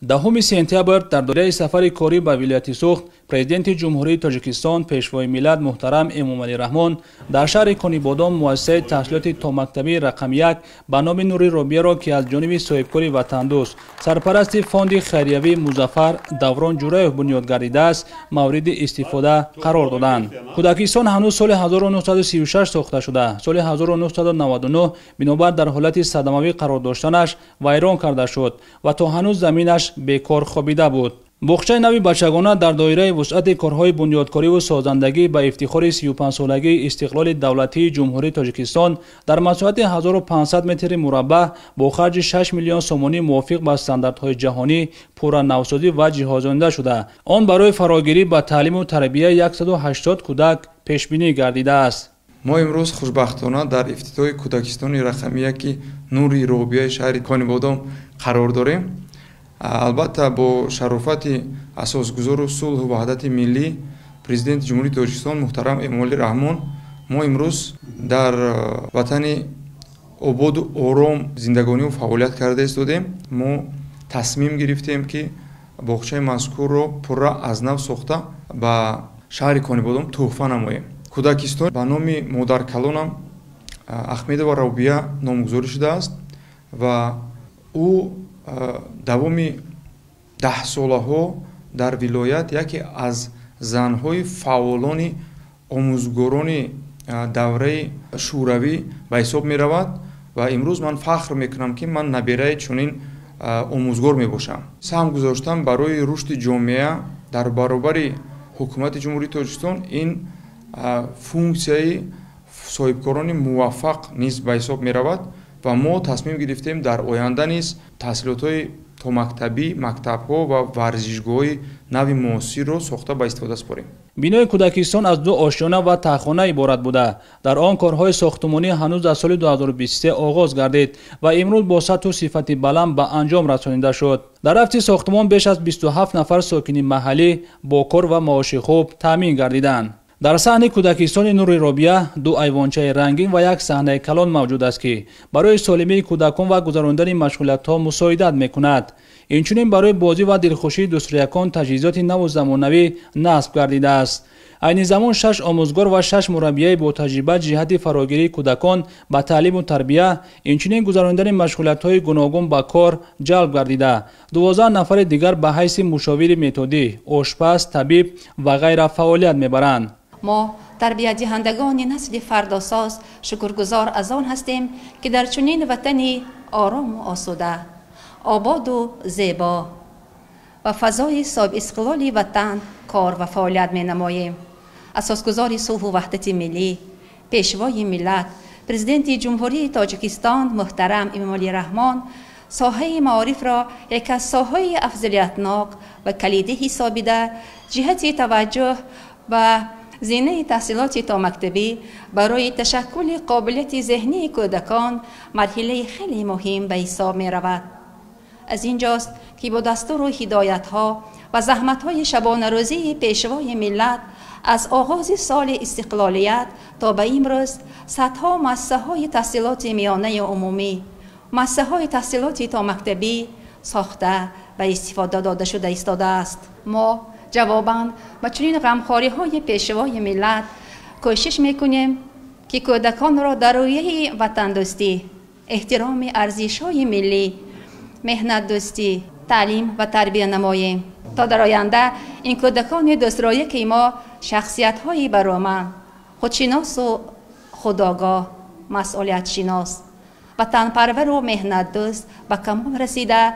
10 سپتامبر در دوره سفر کاری به ولایت سوخت پرزیدنت جمهوری تاجیکستان پیشوای ملت محترم امامعلی رحمان در شهر کنیبادام مؤسسه تحصیلات تا مکتبی رقم 1 به نام نوری روبیه را که از جانب صاحبکار وطن دوست سرپرست فاند خیریوی مظفر دوران جورایف بنیاد گردیده است مورد استفاده قرار دادند. کودکستان هنوز سال 1936 ساخته شده. سال 1999 بنابر در حالت صدموی قرار داشتنش ویران کرده شد و تا هنوز زمینش بیکار خوابیده بود. بخچه نوی بچگانه در دایره وسعت کارهای بنیادکاری و سازندگی به افتخار 35 سالگی استقلال دولتی جمهوری تاجیکستان در مساحت 1500 متر مربع با خرج 6 میلیون سومانی موافق با استانداردهای جهانی پورا نوسازی و جهازانده شده. آن برای فراگیری به تعلیم و تربیت 180 کودک پیش بینی گردیده است. ما امروز خوشبختانه در افتتاح کودکستان رقم 1 نوری روبیه شهر کنیبادام قرار داریم. البته با شرافت اساسگزار صلح و وحدت ملی پرزیدنت جمهوری تاجیکستان محترم امامعلی رحمان ما امروز در وطن آباد و آرام زندگانی و فعالیت کرده ایستادیم. ما تصمیم گرفتیم که باغچه مذکور را پورا از نو ساخته به شهر کنیبادام تحفه نماییم. کودکستان به نام مادر کلانم احمدова روبیه نامگذاری شده است و او давоми 10 солаҳо дар вилоят яке аз занҳои фаъолони омӯзгорони давраи шӯравӣ ба ҳисоб меравад ва имрӯз ман фахр мекунам ки ман набераи чунин омӯзгор мебошам. саҳм гузоштам барои рушди ҷомеа дар баробари ҳукумати ҷумҳурии тоҷикистон ин функсияи соҳибкорони муваффақ низ ба ҳисоб меравад و ما تصمیم گرفتیم در آینده نیز تحصیلات‌های تا مکتبی، مکتب‌ها و ورزشگاه‌های نوی معاصر را ساخته به استفاده سپاریم. بینای کودکستان از 2 آشیانه و تخانه عبارت بوده. در آن کارهای ساختمانی هنوز از سال 2023 آغاز گردید و امروز با سطح و صفت بلند به انجام رسانیده شد. در رفت ساختمان بیش از 27 نفر ساکن محلی با کار و معاش خوب تامین گردیدند. در صحن کودکستان نوری روبیه 2 ایوانچه رنگین و 1 صحنه کلان موجود است که برای سالمی کودکان و گذراندن مشغولیت‌ها مساعدت می‌کند. اینچنین برای بازی و دلخوشی دوستریکان تجهیزات نو و زمانوی نصب گردیده است. عین زمان 6 آموزگار و 6 مربی با تجربه جهت فراگیری کودکان به تعلیم و تربیت اینچنین گذراندن مشغولیت‌های گوناگون به کار جلب گردیده. 12 نفر دیگر به حیث مشاور متدی، آشپز، طبیب و غیره فعالیت می‌برند. ما تربیت دهندگان نسل فرداساز شکرگزار از آن هستیم که در چنین وطنی آرام و آسوده، آباد و زیبا و فضای صاحب استقلال وطن کار و فعالیت می نماییم. اساسگزار صلح و وحدت ملی، پیشوای ملت، پرزیدنت جمهوری تاجیکستان محترم امامعلی رحمان ساحه معارف را یک از ساحه‌های افضلیتناک و کلیدی حسابیده جهت توجه و زینه تحصیلات تا مکتبی برای تشکل قابلیت ذهنی کودکان مرحله خیلی مهم به حساب می رود. از اینجاست که با دستور و هدایت ها و زحمت های شبانه روزی پیشوای ملت از آغاز سال استقلالیت تا به امروز صدها مؤسسه های تحصیلات میانه عمومی، مؤسسه های تحصیلات تا مکتبی ساخته و استفاده داده شده ایستاده است. ما جواباً با چنین غمخواری های پیشوای ملت کوشش میکنیم که کودکان را در رویه وطن دوستی، احترام ارزش های ملی، مهنت دوستی، تعلیم و تربیت نماییم تا در آینده این کودکان دوسترایه که ما شخصیت های برآمد، خودشناس و خودآگاه، مسئولیت شناس، وطن پرور و مهنت دوست به کمال رسیده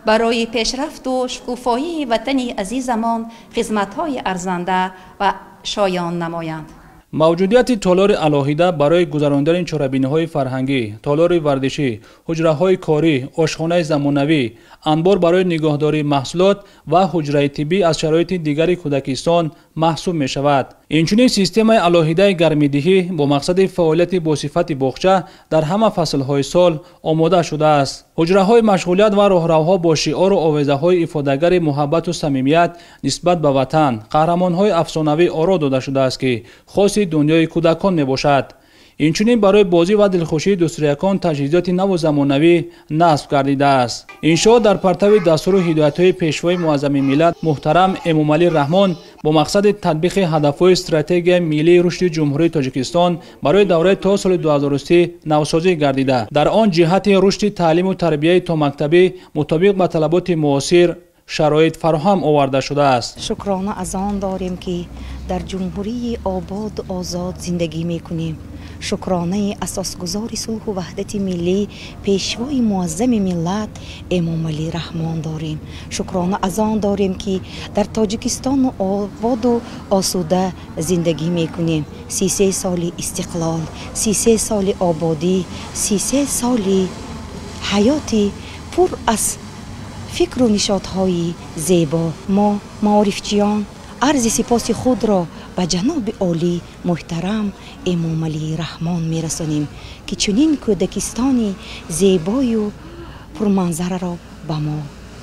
برای پیشرفت و شکوفایی وطنی عزیزمان خدمت‌های ارزنده و شایان نمایند. موجودیت تالار علاهیده برای گذراندن چاره‌بینی‌های فرهنگی، تالار ورزشی، حجره‌های کاری، آشخانه زمانوی، انبار برای نگهداری محصولات و حجره طبی از شرایط دیگر کودکستان محسوب می شود. اینچنین سیستم علاهیده گرمیدهی با مقصد فعالیت با صفت باغچه در همه فصل‌های سال آماده شده است. حجره‌های مشغولیت و راهروها با شعار و آویزه‌های افاده‌گر محبت و صمیمیت نسبت به وطن، قهرمان‌های افسانه‌ای آرا داده شده است که خاص دنیای کودکان میباشد. اینچنین برای بازی و دلخوشی دوستریکان تجهیزات نو و زمانوی نصب گردیده است. انشا در پرتو دستور و هدایت‌های پیشوای معظم ملت محترم امامعلی رحمان با مقصد تطبیق هدف‌های استراتژی ملی رشد جمهوری تاجیکستان برای دوره تا سال 2030 نوسازی گردیده. در آن جهت رشد تعلیم و تربیت تا مکتبی مطابق با طلبات معاصر شرایط فراهم آورده شده است. شکرانه از آن داریم که در جمهوری آباد و آزاد زندگی میکنیم. شکرانه اساسگزار صلح و وحدت ملی پیشوای معظم ملت امامعلی رحمان داریم. شکرانه از آن داریم که در تاجیکستان آباد و آسوده زندگی میکنیم. 33 سال استقلال، 33 سال آبادی، 33 سال حیاتی پر از فکر و نشاطهای زیبا. ما معارفچیان عرض سپاس خود را به جناب عالی محترم امامعلی رحمان میرسانیم که چنین کودکستانی زیبای و پرمنظره را به ما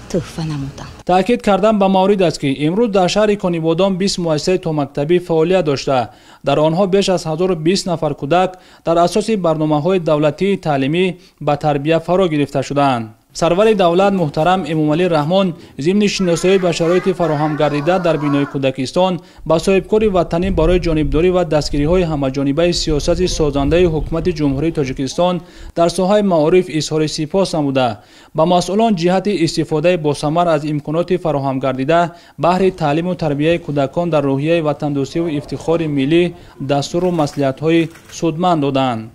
تحفه نمودند. تاکید کردن به مورد است که امروز در شهر کانیبادام 20 مؤسسه تا مکتبی فعالیت داشته. در آنها بیش از 1020 نفر کودک در اساس برنامه‌های دولتی تعلیمی به تربیت فرا گرفته شدند. سرور دولت محترم امامعلی رحمان ضمن شناسایی به شرایط فراهم گردیده در بینای کودکستان با صاحبکار وطنی برای جانبداری و دستگیری‌های همه‌جانبه سیاست سازنده حکومت جمهوری تاجیکستان در ساحه معارف اظهار سپاس نموده با مسئولان جهت استفاده باثمر از امکانات فراهم گردیده بهره تعلیم و تربیت کودکان در روحیه وطن دوستی و افتخار ملی دستور و مصلحت‌های سودمند دادند.